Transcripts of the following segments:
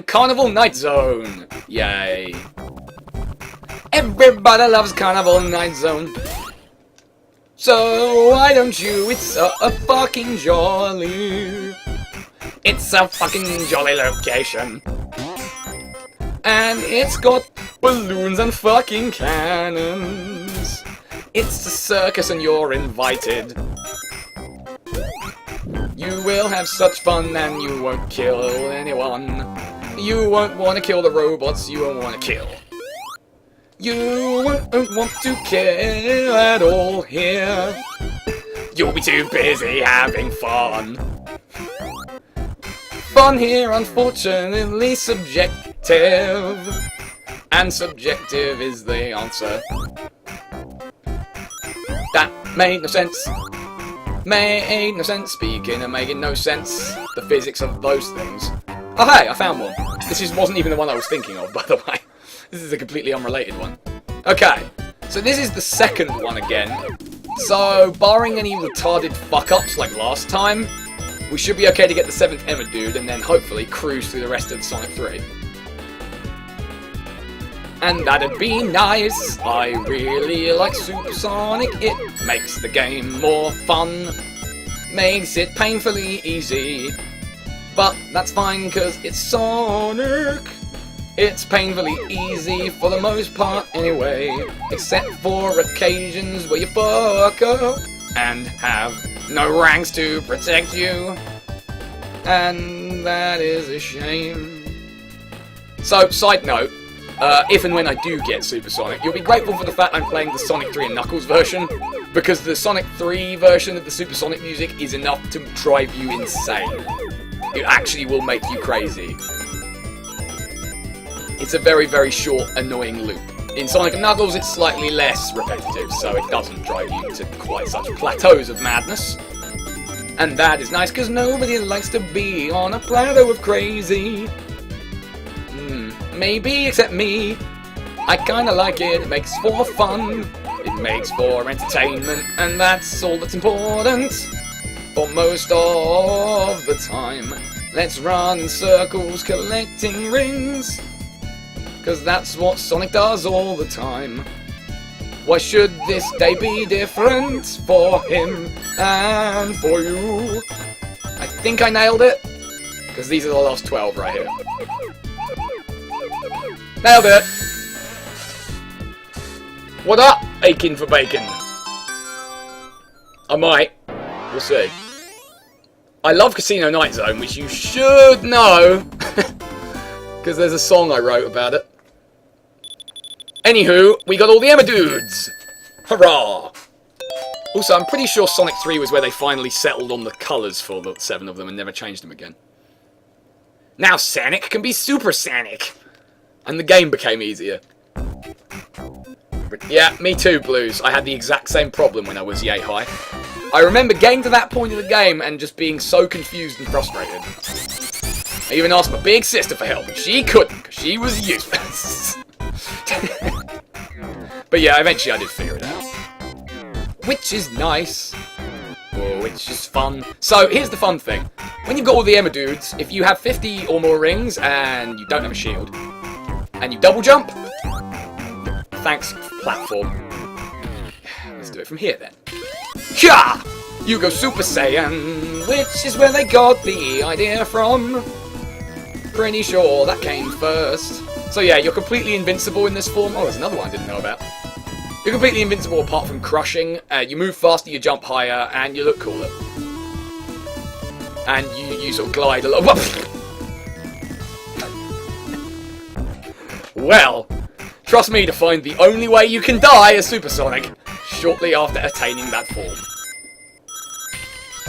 Carnival Night Zone! Yay. Everybody loves Carnival Night Zone. So why don't you? It's a fucking jolly. It's a fucking jolly location. And it's got balloons and fucking cannons. It's a circus and you're invited. You will have such fun and you won't kill anyone. You won't want to kill the robots you won't want to kill. You won't want to kill at all here. You'll be too busy having fun. Fun here, unfortunately, subjective. And subjective is the answer. That made no sense. Made no sense. Speaking of making no sense, the physics of those things. Oh hey, I found one. This wasn't even the one I was thinking of, by the way. This is a completely unrelated one. Okay, so this is the second one again. So, barring any retarded fuck-ups like last time, we should be okay to get the 7th Emma Dude and then hopefully cruise through the rest of the Sonic 3. And that'd be nice. I really like Supersonic. It makes the game more fun. Makes it painfully easy. But that's fine because it's Sonic. It's painfully easy for the most part anyway. Except for occasions where you fuck up and have no ranks to protect you. And that is a shame. So, side note. If and when I do get Supersonic, you'll be grateful for the fact I'm playing the Sonic 3 and Knuckles version, because the Sonic 3 version of the Supersonic music is enough to drive you insane. It actually will make you crazy. It's a very, very short, annoying loop. In Sonic and Knuckles, it's slightly less repetitive, so it doesn't drive you to quite such plateaus of madness. And that is nice, because nobody likes to be on a plateau of crazy. Maybe, except me. I kinda like it. It makes for fun. It makes for entertainment. And that's all that's important. For most of the time. Let's run in circles collecting rings. Cause that's what Sonic does all the time. Why should this day be different for him and for you? I think I nailed it. Because these are the last 12 right here. Nailed it! What up, aching for bacon? I might. We'll see. I love Casino Night Zone, which you should know. Because there's a song I wrote about it. Anywho, we got all the Emma Dudes! Hurrah! Also, I'm pretty sure Sonic 3 was where they finally settled on the colours for the 7 of them and never changed them again. Now Sonic can be Super Sonic! And the game became easier. Yeah, me too, Blues. I had the exact same problem when I was yay high. I remember getting to that point of the game and just being so confused and frustrated. I even asked my big sister for help, and she couldn't, because she was useless. But yeah, eventually I did figure it out. Which is nice. Or which is fun. So, here's the fun thing. When you've got all the Emma Dudes, if you have 50 or more rings and you don't have a shield, and you double jump, thanks, platform. Let's do it from here then. Hyah! You go Super Saiyan, which is where they got the idea from. Pretty sure that came first. So yeah, you're completely invincible in this form. Oh, there's another one I didn't know about. You're completely invincible apart from crushing. You move faster, you jump higher, and you look cooler. And you sort of glide a lot. Well, trust me to find the only way you can die as Supersonic shortly after attaining that form.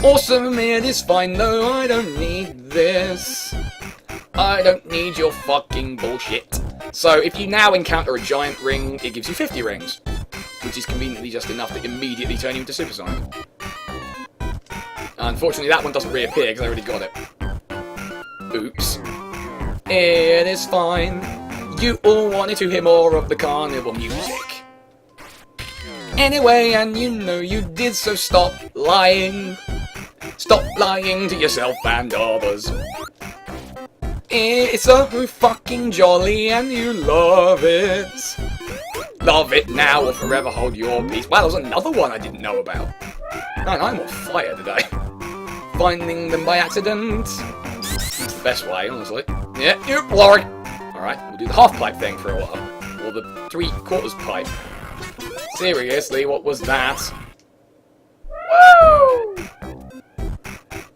Awesome, it is fine though, I don't need this. I don't need your fucking bullshit. So if you now encounter a giant ring, it gives you 50 rings. Which is conveniently just enough to immediately turn you into Supersonic. Unfortunately that one doesn't reappear because I already got it. Oops. It is fine. You all wanted to hear more of the Carnival music. Anyway, and you know you did, so stop lying. Stop lying to yourself and others. It's so fucking jolly and you love it. Love it now or forever hold your peace. Wow, there was another one I didn't know about. Man, I'm on fire today. Finding them by accident. It's the best way, honestly. Yeah, you're Lord. Alright, we'll do the half pipe thing for a while. Or the 3/4 pipe. Seriously, what was that? Woo!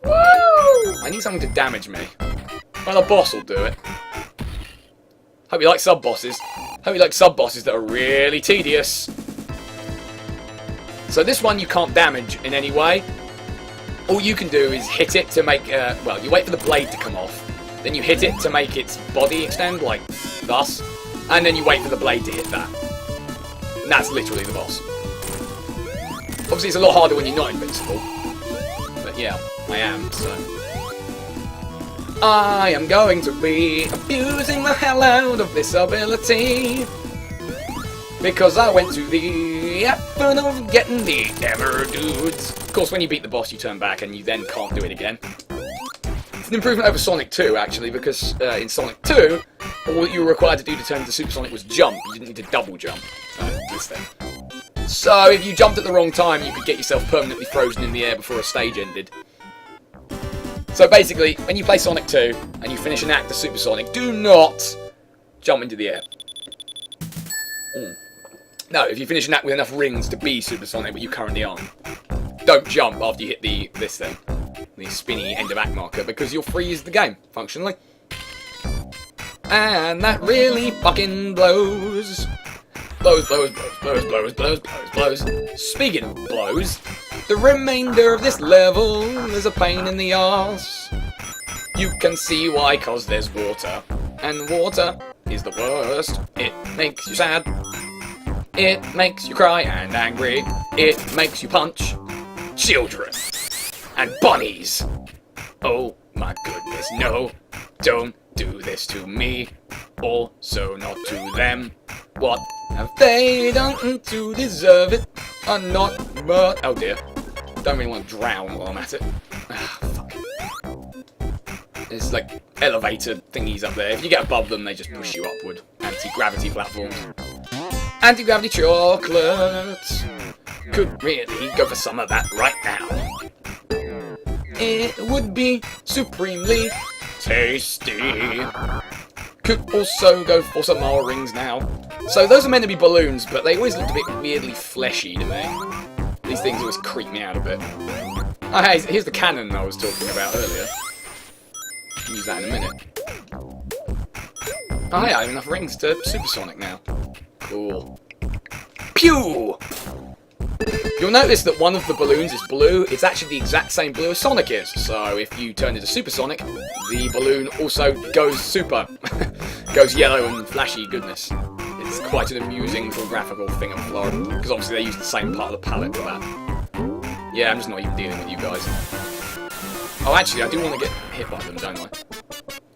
Woo! I need something to damage me. Well, the boss will do it. Hope you like sub-bosses. Hope you like sub-bosses that are really tedious. So this one you can't damage in any way. All you can do is hit it to make, well, you wait for the blade to come off. Then you hit it to make its body extend, like thus. And then you wait for the blade to hit that. And that's literally the boss. Obviously it's a lot harder when you're not invincible. But yeah, I am, so... I am going to be abusing the hell out of this ability. Because I went to the effort of getting the Ever Dudes. Of course, when you beat the boss, you turn back and you then can't do it again. It's an improvement over Sonic 2, actually, because in Sonic 2, all that you were required to do to turn into Super Sonic was jump. You didn't need to double jump. This thing. So, if you jumped at the wrong time, you could get yourself permanently frozen in the air before a stage ended. So basically, when you play Sonic 2 and you finish an act of Super Sonic, do not jump into the air. No, if you finish an act with enough rings to be Super Sonic, but you currently aren't, don't jump after you hit this thing, the spinny end of act marker, because you'll freeze the game, functionally. And that really fucking blows. Blows, blows, blows, blows, blows, blows, blows, blows. Speaking of blows, the remainder of this level is a pain in the arse. You can see why, cause there's water. And water is the worst. It makes you sad. It makes you cry and angry. It makes you punch children and bunnies. Oh my goodness, no. Don't do this to me. Also not to them. What have they done to deserve it? I'm not, but... Oh dear. Don't really want to drown while I'm at it. Ah, fuck. There's like elevator thingies up there. If you get above them, they just push you upward. Anti-gravity platforms. Anti-gravity chocolate. Could really go for some of that right now. It would be supremely tasty. Could also go for some more rings now. So those are meant to be balloons, but they always looked a bit weirdly fleshy to me. These things always creep me out a bit. Oh hey, here's the cannon I was talking about earlier. Use that in a minute. Oh hey, I have enough rings to Super Sonic now. Cool. Pew! You'll notice that one of the balloons is blue. It's actually the exact same blue as Sonic is. So if you turn into Super Sonic, the balloon also goes super. Goes yellow and flashy goodness. It's quite an amusing little graphical thing in Florida. Because obviously they use the same part of the palette for that. Yeah, I'm just not even dealing with you guys. Oh, actually, I do want to get hit by them, don't I?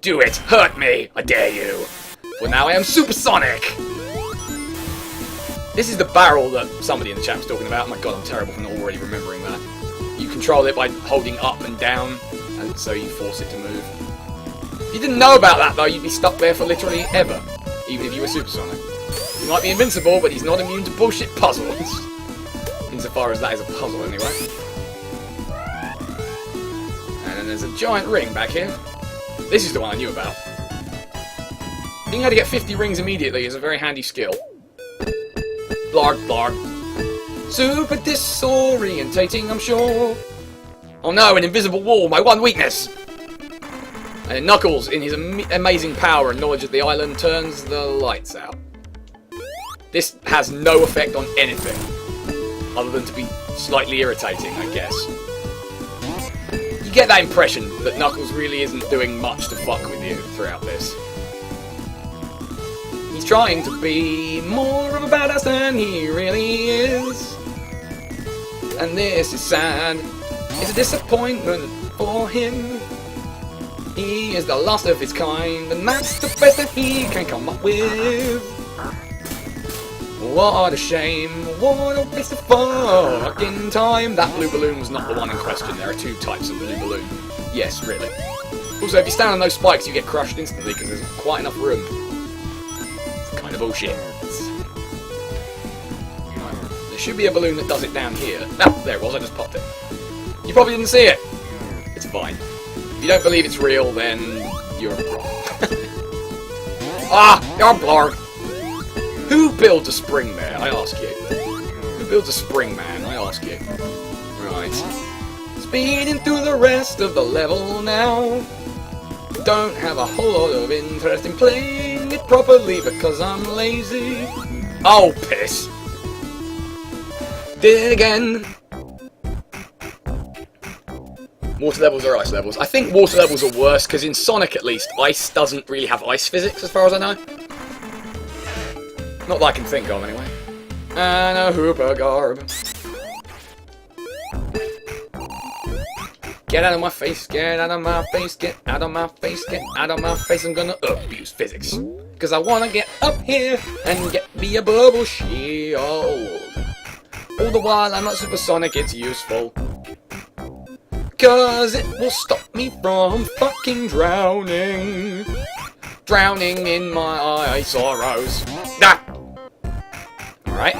Do it! Hurt me! I dare you! Well, now I am Super Sonic! This is the barrel that somebody in the chat was talking about. Oh my god, I'm terrible for not already remembering that. You control it by holding up and down, and so you force it to move. If you didn't know about that, though, you'd be stuck there for literally ever, even if you were Super Sonic. He might be invincible, but he's not immune to bullshit puzzles. Insofar as that is a puzzle, anyway. And then there's a giant ring back here. This is the one I knew about. Being able to get 50 rings immediately is a very handy skill. Blarg, blarg. Super disorientating, I'm sure. Oh no, an invisible wall, my one weakness! And Knuckles, in his amazing power and knowledge of the island, turns the lights out. This has no effect on anything, other than to be slightly irritating, I guess. You get that impression that Knuckles really isn't doing much to fuck with you throughout this. He's trying to be more of a badass than he really is. And this is sad. It's a disappointment for him. He is the last of his kind, and that's the best that he can come up with. What a shame, what a waste of fucking time. That blue balloon was not the one in question. There are two types of blue balloon. Yes, really. Also, if you stand on those spikes, you get crushed instantly because there's quite enough room. It's kind of bullshit. There should be a balloon that does it down here. Ah, there it was, I just popped it. You probably didn't see it. It's fine. If you don't believe it's real, then you're wrong. Ah, you're blurred. Who builds a spring there, I ask you? Who builds a spring, man, I ask you? Right. Speeding through the rest of the level now. Don't have a whole lot of interest in playing it properly because I'm lazy. Oh, piss. Did it again. Water levels or ice levels? I think water levels are worse because in Sonic at least, ice doesn't really have ice physics as far as I know. Not that I can think of anyway. And a Hooper garb. Get out of my face, get out of my face, get out of my face, get out of my face. I'm gonna abuse physics. Cause I wanna get up here and get me a bubble shield. All the while I'm not supersonic, it's useful. Cause it will stop me from fucking drowning. Drowning in my sorrows. Ah! Alright.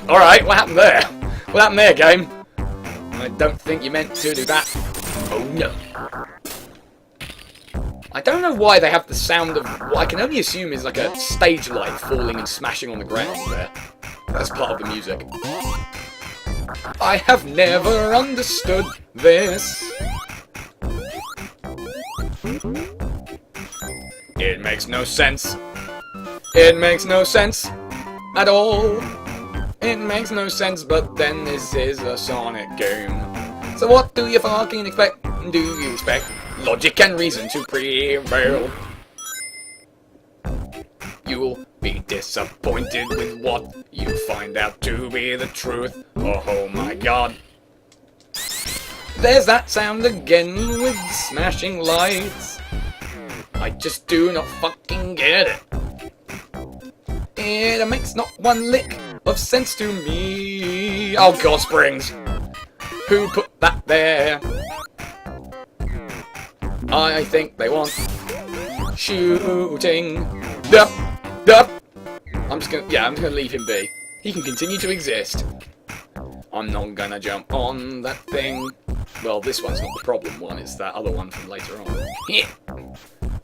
Alright, what happened there? What happened there, game? I don't think you meant to do that. Oh no. I don't know why they have the sound of what I can only assume is like a stage light falling and smashing on the ground there. That's part of the music. I have never understood this. It makes no sense. It makes no sense at all. It makes no sense, but then this is a Sonic game. So what do you fucking expect? Do you expect logic and reason to prevail? You'll be disappointed with what you find out to be the truth. Oh my god. There's that sound again with smashing lights. I just do not fucking get it. It makes not one lick of sense to me. Oh god, springs. Who put that there? I think they want shooting. Dup, dup. I'm just gonna leave him be. He can continue to exist. I'm not gonna jump on that thing. Well, this one's not the problem one, it's that other one from later on. Yeah.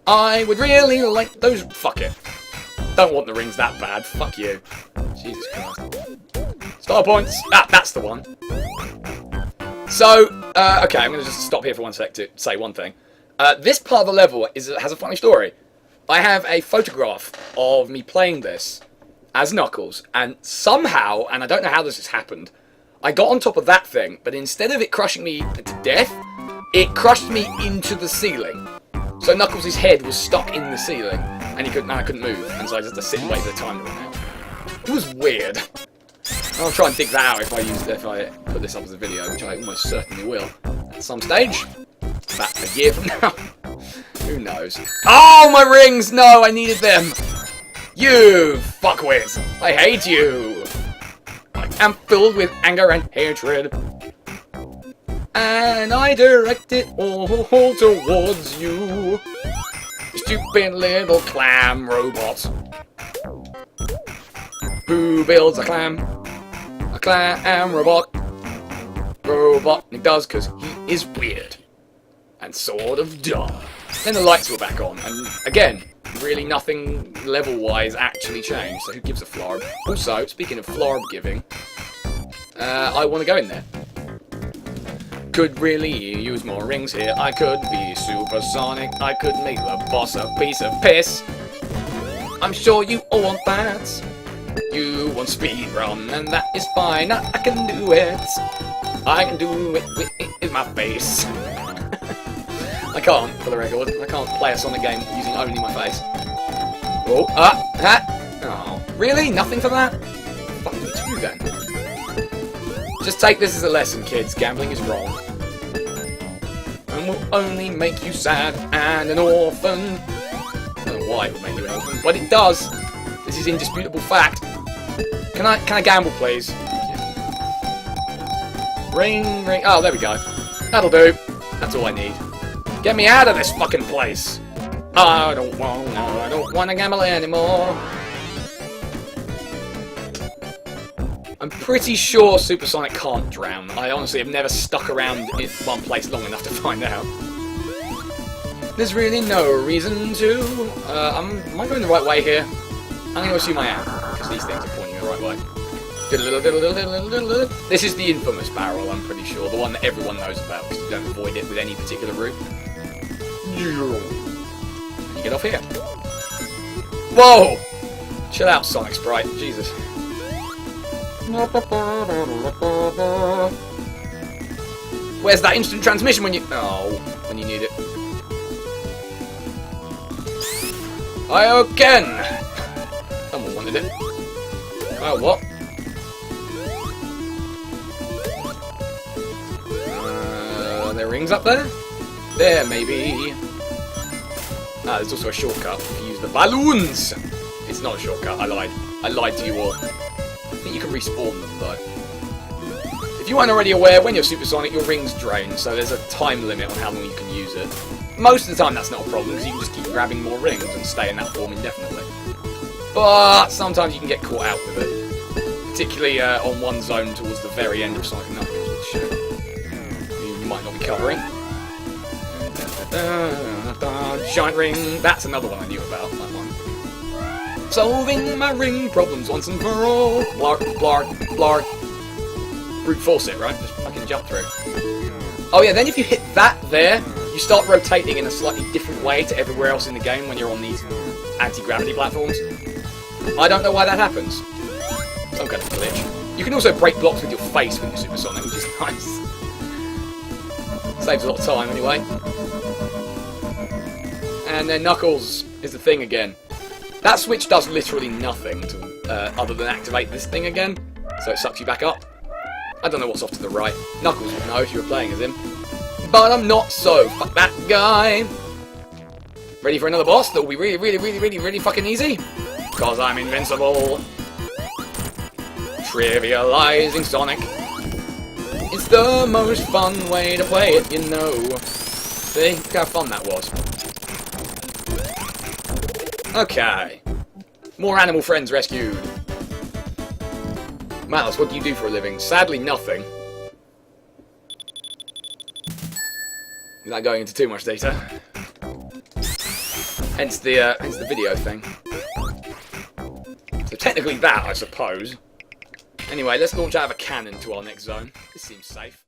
I would really like those. Fuck it. Don't want the rings that bad. Fuck you. Jesus Christ. Star points. Ah, that's the one. So, okay, I'm going to just stop here for one sec to say one thing. This part of the level has a funny story. I have a photograph of me playing this as Knuckles, and somehow, and I don't know how this has happened, I got on top of that thing, but instead of it crushing me to death, it crushed me into the ceiling. So Knuckles' head was stuck in the ceiling, and I couldn't move, and so I just had to sit and wait for the time to run out. It was weird. I'll try and dig that out if I put this up as a video, which I almost certainly will at some stage. About a year from now. Who knows? Oh, my rings! No, I needed them! You fuckwits! I hate you! I am filled with anger and hatred. And I direct it all towards you. Stupid little clam robot. Who builds a clam? A clam robot. Robotnik does because he is weird. And sort of dumb. Then the lights were back on, and again, really nothing level-wise actually changed, so who gives a flarb? Also, speaking of flarb giving, I want to go in there. Could really use more rings here. I could be supersonic. I could make the boss a piece of piss. I'm sure you all want that. You want speedrun, and that is fine. I can do it. I can do it with my face. I can't, for the record. I can't play a Sonic game using only my face. Oh, oh, really? Nothing for that? Fuck me too, then. Just take this as a lesson, kids. Gambling is wrong. And will only make you sad and an orphan. I don't know why it would make you an orphan, but it does. This is indisputable fact. Can I gamble, please? Ring, ring. Oh, there we go. That'll do. That's all I need. Get me out of this fucking place! I don't wanna gamble anymore. I'm pretty sure Supersonic can't drown. I honestly have never stuck around in one place long enough to find out. There's really no reason to. Am I going the right way here? I'm going to assume I am, because these things are pointing the right way. This is the infamous barrel, I'm pretty sure. The one that everyone knows about, because you don't avoid it with any particular route. You get off here. Whoa! Chill out, Sonic Sprite. Jesus. Where's that instant transmission when you... Oh, when you need it. Again! Someone wanted it. Oh, what? Are there rings up there? There, maybe. Ah, there's also a shortcut if you use the balloons! It's not a shortcut, I lied. I lied to you all. I think you can respawn them, though. If you weren't already aware, when you're supersonic, your rings drain, so there's a time limit on how long you can use it. Most of the time that's not a problem, because you can just keep grabbing more rings and stay in that form indefinitely. But sometimes you can get caught out with it. Particularly on one zone towards the very end of Sonic & Knuckles, which you might not be covering. Giant ring, that's another one I knew about, that one. Solving my ring problems once and for all. Blark, blark, blark. Brute force it, right? Just fucking jump through. Oh yeah, then if you hit that there, you start rotating in a slightly different way to everywhere else in the game when you're on these anti-gravity platforms. I don't know why that happens. Some kind of glitch. You can also break blocks with your face when you're supersonic, which is nice. Saves a lot of time anyway. And then Knuckles is the thing again. That switch does literally nothing to, other than activate this thing again, so it sucks you back up. I don't know what's off to the right. Knuckles would know if you were playing as him. But I'm not, so fuck that guy. Ready for another boss that will be really fucking easy? Because I'm invincible. Trivializing Sonic. It's the most fun way to play it, you know. See? Look how fun that was. Okay. More animal friends rescued. Malus, what do you do for a living? Sadly, nothing. Without going into too much data. Hence the video thing. So technically that, I suppose. Anyway, let's launch out of a cannon to our next zone. This seems safe.